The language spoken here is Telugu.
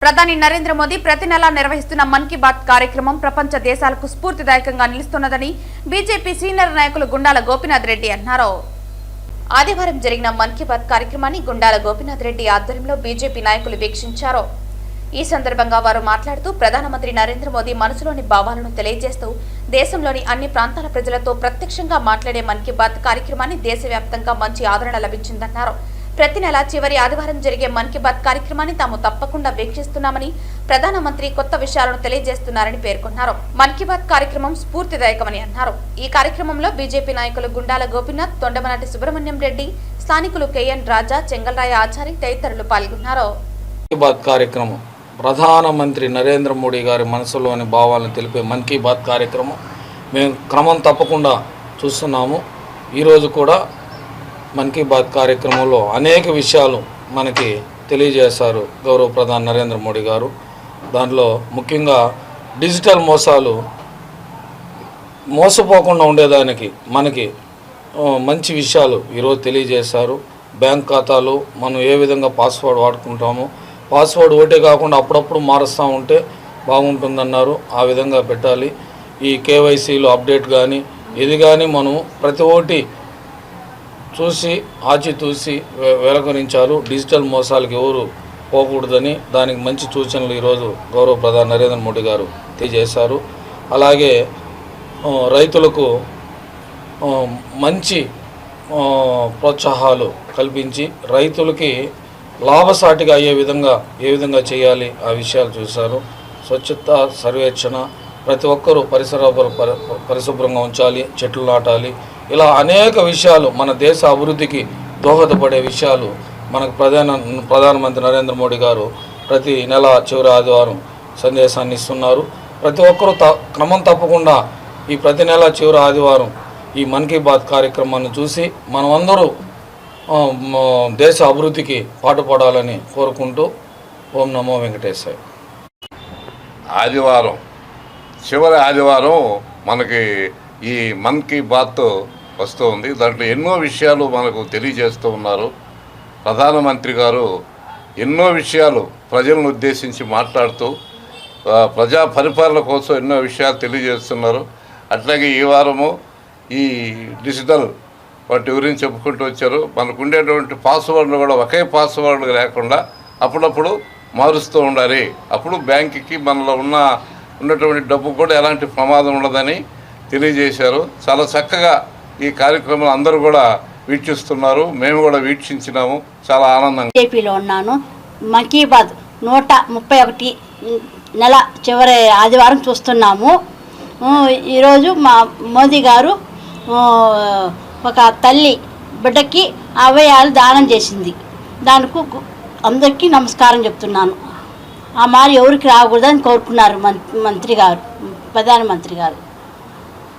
ప్రధాని నరేంద్ర మోదీ ప్రతి నెలా నిర్వహిస్తున్న మన్ కీ బాత్ కార్యక్రమం ప్రపంచ దేశాలకు స్ఫూర్తిదాయకంగా నిలుస్తున్నదని బీజేపీ సీనియర్ నాయకులు గుండాల గోపీనాథ్ రెడ్డి అన్నారు. ఆదివారం జరిగిన మన్ కీ బాత్ కార్యక్రమాన్ని గుండాల గోపీనాథ్ రెడ్డి ఆధ్వర్యంలో బీజేపీ నాయకులు వీక్షించారు. ఈ సందర్భంగా వారు మాట్లాడుతూ ప్రధానమంత్రి నరేంద్ర మోదీ మనసులోని భావాలను తెలియజేస్తూ దేశంలోని అన్ని ప్రాంతాల ప్రజలతో ప్రత్యక్షంగా మాట్లాడే మన్ కీ బాత్ కార్యక్రమాన్ని దేశవ్యాప్తంగా మంచి ఆదరణ లభించిందన్నారు. ప్రతి నెల చివరి ఆదివారం జరిగే మన్ కీ బాత్ కార్యక్రమాన్ని తాము తప్పకుండా వీక్షిస్తున్నామని ప్రధానమంత్రి కొత్త విషయాలను తెలియజేస్తున్నారని పేర్కొన్నారు. మన్ కీ బాత్ కార్యక్రమం స్ఫూర్తిదాయకమని అన్నారు. ఈ కార్యక్రమంలో బీజేపీ నాయకులు గుండాల గోపీనాథ్, తొండమనాటి సుబ్రహ్మణ్యం రెడ్డి, స్థానికులు కేఎన్ రాజా, చెంగల్రాయ ఆచారి తదితరులు పాల్గొన్నారు. ప్రధానమంత్రి నరేంద్ర మోడీ గారి మనసులోని భావాలను తెలిపే మన్ కీ బాత్ కార్యక్రమం మేము క్రమం తప్పకుండా చూస్తున్నాము. ఈరోజు కూడా మన్ కీ బాత్ కార్యక్రమంలో అనేక విషయాలు మనకి తెలియజేశారు గౌరవ ప్రధాని నరేంద్ర మోడీ గారు. దాంట్లో ముఖ్యంగా డిజిటల్ మోసపోకుండా ఉండేదానికి మనకి మంచి విషయాలు ఈరోజు తెలియజేశారు. బ్యాంక్ ఖాతాలు మనం ఏ విధంగా పాస్వర్డ్ వాడుకుంటామో, పాస్వర్డ్ ఒకటే కాకుండా అప్పుడప్పుడు మారుస్తూ ఉంటే బాగుంటుందన్నారు. ఆ విధంగా పెట్టాలి. ఈ కేవైసీలు అప్డేట్ కానీ ఇది కానీ మనం ప్రతి ఒక్కటి చూసి ఆచితూసి వెలకరించారు. డిజిటల్ మోసాలకు ఎవరు పోకూడదని దానికి మంచి సూచనలు ఈరోజు గౌరవ ప్రధాని నరేంద్ర మోడీ గారు తెలియజేశారు. అలాగే రైతులకు మంచి ప్రోత్సాహాలు కల్పించి రైతులకి లాభసాటిగా అయ్యే విధంగా ఏ విధంగా చేయాలి ఆ విషయాలు చూశారు. స్వచ్ఛత సర్వేక్షణ, ప్రతి ఒక్కరూ పరిశుభ్రంగా ఉంచాలి, చెట్లు నాటాలి, ఇలా అనేక విషయాలు మన దేశ అభివృద్ధికి దోహదపడే విషయాలు మనకు ప్రధానమంత్రి నరేంద్ర మోడీ గారు ప్రతి నెల చివరి ఆదివారం సందేశాన్ని ఇస్తున్నారు. ప్రతి ఒక్కరూ క్రమం తప్పకుండా ఈ ప్రతి నెల చివరి ఆదివారం ఈ మన్ కీ బాత్ కార్యక్రమాన్ని చూసి మనమందరూ దేశ అభివృద్ధికి పాటుపడాలని కోరుకుంటూ ఓం నమో వెంకటేశాయ. ఆదివారం చివరి ఆదివారం మనకి ఈ మన్ కీ బాత్ వస్తూ ఉంది. దాంట్లో ఎన్నో విషయాలు మనకు తెలియజేస్తూ ఉన్నారు. ప్రధానమంత్రి గారు ఎన్నో విషయాలు ప్రజలను ఉద్దేశించి మాట్లాడుతూ ప్రజా పరిపాలన కోసం ఎన్నో విషయాలు తెలియజేస్తున్నారు. అట్లాగే ఈ వారము ఈ డిజిటల్ వాటి గురించి చెప్పుకుంటూ వచ్చారు. మనకు ఉండేటువంటి పాస్వర్డ్లు కూడా ఒకే పాస్వర్డ్ లేకుండా అప్పుడప్పుడు మారుస్తూ ఉండాలి. అప్పుడు బ్యాంకుకి మనలో ఉన్నటువంటి డబ్బు కూడా ఎలాంటి ప్రమాదం ఉండదని తెలియజేశారు. చాలా చక్కగా ఈ కార్యక్రమం అందరూ కూడా వీక్షిస్తున్నారు. మేము కూడా వీక్షించినాము. చాలా ఆనందంగా. ఏపీలో ఉన్నాను. మన్ కీ బాత్ 131 నెల చివరి ఆదివారం చూస్తున్నాము. ఈరోజు మా మోదీ గారు ఒక తల్లి బిడ్డకి అవయవాలు దానం చేసింది. దానికి అందరికీ నమస్కారం చెప్తున్నాను. ఆ మారి ఎవరికి రాకూడదని కోరుకున్నారు మంత్రి గారు, ప్రధానమంత్రి గారు.